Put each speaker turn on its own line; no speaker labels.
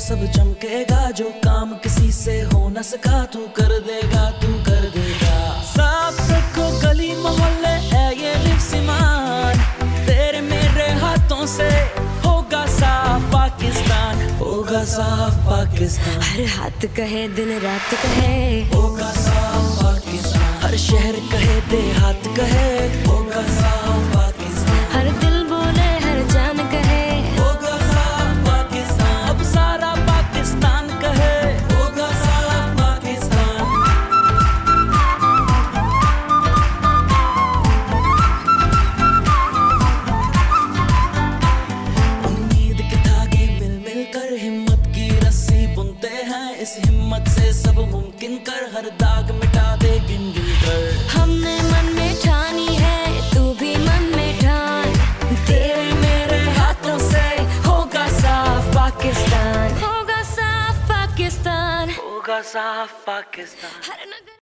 सब चमकेगा, जो काम किसी से हो न सका तू कर देगा, तू कर देगा। साफ रखो गली मोहल्ले है ये लिफ्सिमान, तेरे मेरे हाथों से होगा साफ पाकिस्तान, होगा साफ पाकिस्तान।
हर हाथ कहे दिन रात कहे
होगा साफ पाकिस्तान, हर शहर कहे देहात कहे होगा साफ पाकिस्तान,
हर दिल बोले हर जान कहे
होगा साफ पाकिस्तान, अब सारा पाकिस्तान कहे होगा साफ पाकिस्तान। उम्मीद के धागे मिल मिल कर हिम्मत की रस्सी बुनते हैं, इस हिम्मत से सब मुमकिन कर, हर दाग मिटा दे गिन गिन कर।
हमने मन में ठानी है, तू भी मन में ठान,
तेरे मेरे हाथों से होगा साफ पाकिस्तान,
होगा साफ पाकिस्तान।
होगा साफ पाकिस्तान।
हर नगर